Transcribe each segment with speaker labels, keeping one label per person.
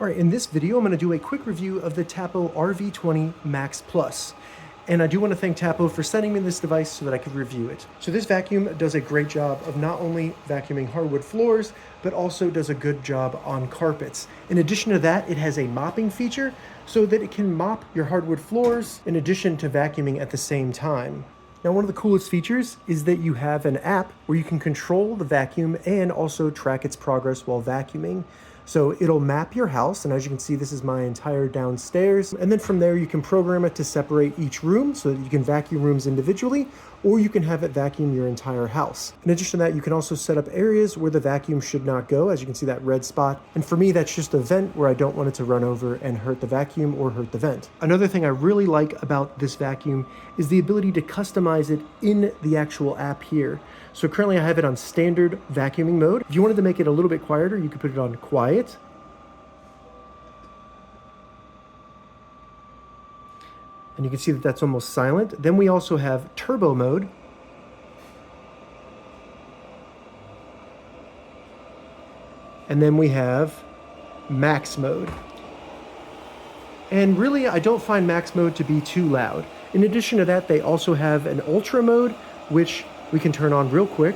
Speaker 1: All right, in this video, I'm going to do a quick review of the Tapo RV20 Max Plus. And I do want to thank Tapo for sending me this device so that I could review it. So this vacuum does a great job of not only vacuuming hardwood floors, but also does a good job on carpets. In addition to that, it has a mopping feature so that it can mop your hardwood floors in addition to vacuuming at the same time. Now, one of the coolest features is that you have an app where you can control the vacuum and also track its progress while vacuuming. So it'll map your house, and as you can see, this is my entire downstairs. And then from there, you can program it to separate each room so that you can vacuum rooms individually, or you can have it vacuum your entire house. In addition to that, you can also set up areas where the vacuum should not go. As you can see, that red spot. And for me, that's just a vent where I don't want it to run over and hurt the vacuum or hurt the vent. Another thing I really like about this vacuum is the ability to customize it in the actual app here. So currently I have it on standard vacuuming mode. If you wanted to make it a little bit quieter, you could put it on quiet. And you can see that that's almost silent. Then we also have turbo mode. And then we have max mode. And really, I don't find max mode to be too loud. In addition to that, they also have an ultra mode, which we can turn on real quick.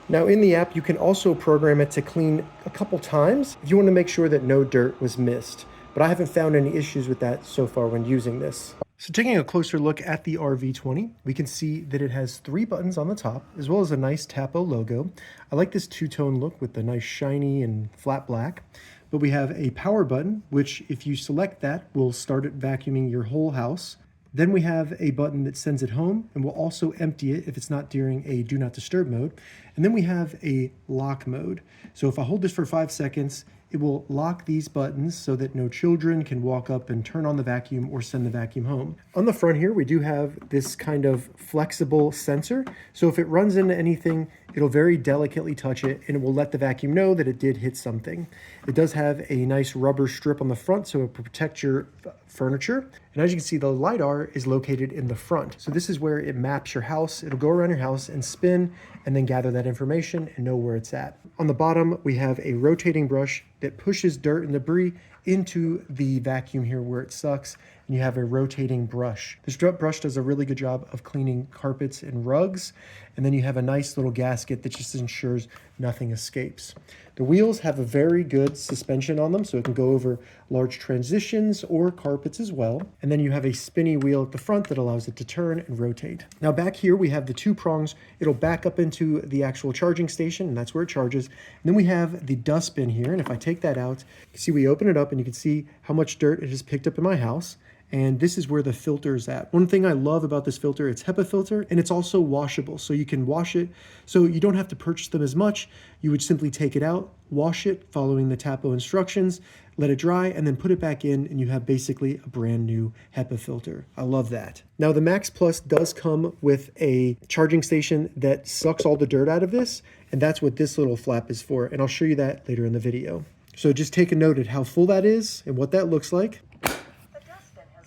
Speaker 1: Now in the app, you can also program it to clean a couple times if you want to make sure that no dirt was missed. But I haven't found any issues with that so far when using this. So taking a closer look at the RV20, we can see that it has 3 buttons on the top, as well as a nice Tapo logo. I like this two-tone look with the nice shiny and flat black. But we have a power button, which if you select that, will start it vacuuming your whole house. Then we have a button that sends it home and will also empty it if it's not during a do not disturb mode. And then we have a lock mode. So if I hold this for 5 seconds, it will lock these buttons so that no children can walk up and turn on the vacuum or send the vacuum home. On the front here, we do have this kind of flexible sensor. So if it runs into anything, it'll very delicately touch it and it will let the vacuum know that it did hit something. It does have a nice rubber strip on the front so it will protect your furniture. And as you can see, the LiDAR is located in the front. So this is where it maps your house. It'll go around your house and spin and then gather that information and know where it's at. On the bottom, we have a rotating brush that pushes dirt and debris into the vacuum here where it sucks, and you have a rotating brush. This brush does a really good job of cleaning carpets and rugs, and then you have a nice little gasket that just ensures nothing escapes. The wheels have a very good suspension on them, so it can go over large transitions or carpets as well. And then you have a spinny wheel at the front that allows it to turn and rotate. Now back here, we have the 2 prongs. It'll back up into the actual charging station, and that's where it charges. And then we have the dustbin here, and if I take that out, you can see we open it up and you can see how much dirt it has picked up in my house. And this is where the filter is at. One thing I love about this filter, it's HEPA filter, and it's also washable. So you can wash it, so you don't have to purchase them as much. You would simply take it out, wash it, following the Tapo instructions, let it dry, and then put it back in, and you have basically a brand new HEPA filter. I love that. Now the Max Plus does come with a charging station that sucks all the dirt out of this, and that's what this little flap is for, and I'll show you that later in the video. So just take a note at how full that is and what that looks like.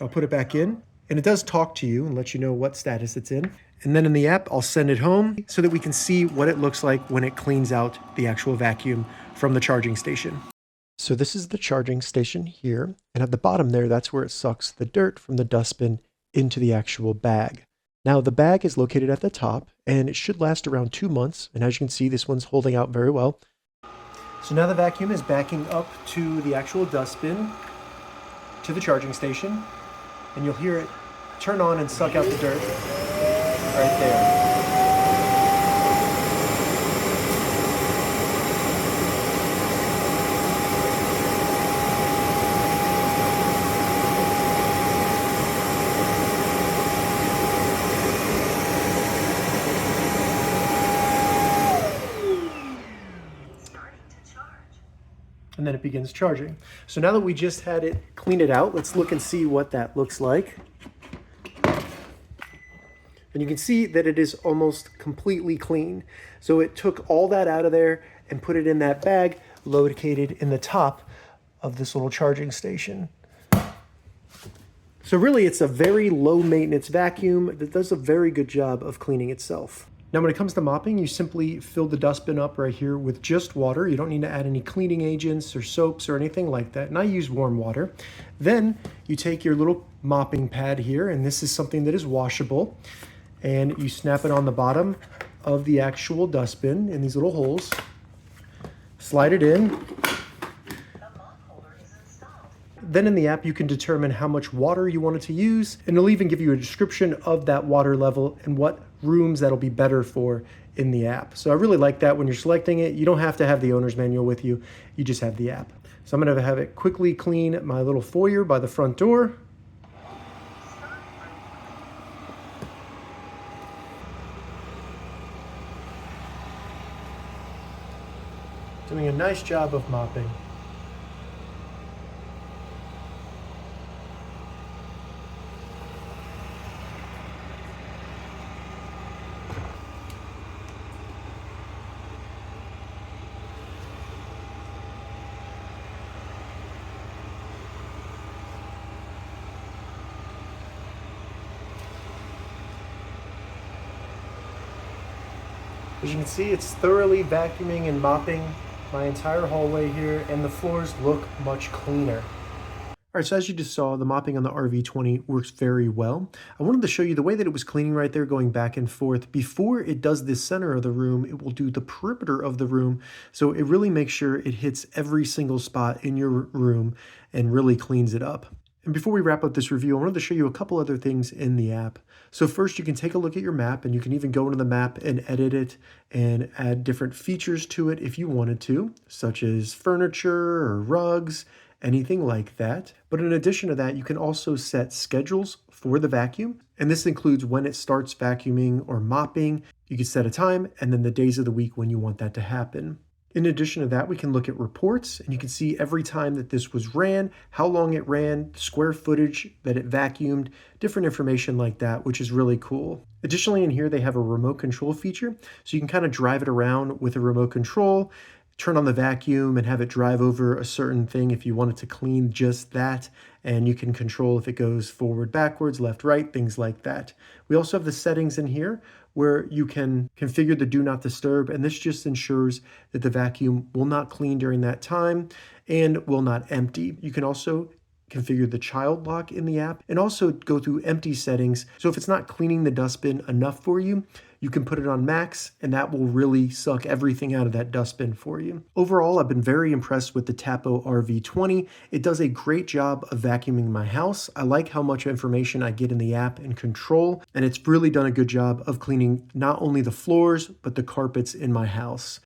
Speaker 1: I'll put it back in, and it does talk to you and let you know what status it's in. And then in the app, I'll send it home so that we can see what it looks like when it cleans out the actual vacuum from the charging station. So this is the charging station here, and at the bottom there, that's where it sucks the dirt from the dustbin into the actual bag. Now the bag is located at the top, and it should last around 2 months, and as you can see, this one's holding out very well. So now the vacuum is backing up to the actual dustbin, to the charging station, and you'll hear it turn on and suck out the dirt right there. And then it begins charging. So now that we just had it clean it out, let's look and see what that looks like. And you can see that it is almost completely clean. So it took all that out of there and put it in that bag located in the top of this little charging station. So really it's a very low maintenance vacuum that does a very good job of cleaning itself. Now, when it comes to mopping, you simply fill the dustbin up right here with just water. You don't need to add any cleaning agents or soaps or anything like that. And I use warm water. Then you take your little mopping pad here, and this is something that is washable, and you snap it on the bottom of the actual dustbin in these little holes. Slide it in. Then in the app, you can determine how much water you want it to use, and it'll even give you a description of that water level and what rooms that'll be better for in the app. So I really like that when you're selecting it. You don't have to have the owner's manual with you. You just have the app. So I'm going to have it quickly clean my little foyer by the front door. Doing a nice job of mopping. As you can see, it's thoroughly vacuuming and mopping my entire hallway here, and the floors look much cleaner. All right, so as you just saw, the mopping on the RV20 works very well. I wanted to show you the way that it was cleaning right there, going back and forth. Before it does the center of the room, it will do the perimeter of the room. So it really makes sure it hits every single spot in your room and really cleans it up. And before we wrap up this review, I wanted to show you a couple other things in the app. So first, you can take a look at your map, and you can even go into the map and edit it and add different features to it if you wanted to, such as furniture or rugs, anything like that. But in addition to that, you can also set schedules for the vacuum, and this includes when it starts vacuuming or mopping. You can set a time and then the days of the week when you want that to happen. In addition to that, we can look at reports, and you can see every time that this was ran, how long it ran, square footage that it vacuumed, different information like that, which is really cool. Additionally, in here, they have a remote control feature, so you can kind of drive it around with a remote control, turn on the vacuum and have it drive over a certain thing if you wanted to clean just that, and you can control if it goes forward, backwards, left, right, things like that. We also have the settings in here where you can configure the do not disturb, and this just ensures that the vacuum will not clean during that time and will not empty. You can also configure the child lock in the app and also go through empty settings. So if it's not cleaning the dustbin enough for you, you can put it on max, and that will really suck everything out of that dustbin for you. Overall, I've been very impressed with the Tapo RV20. It does a great job of vacuuming my house. I like how much information I get in the app and control, and it's really done a good job of cleaning not only the floors, but the carpets in my house.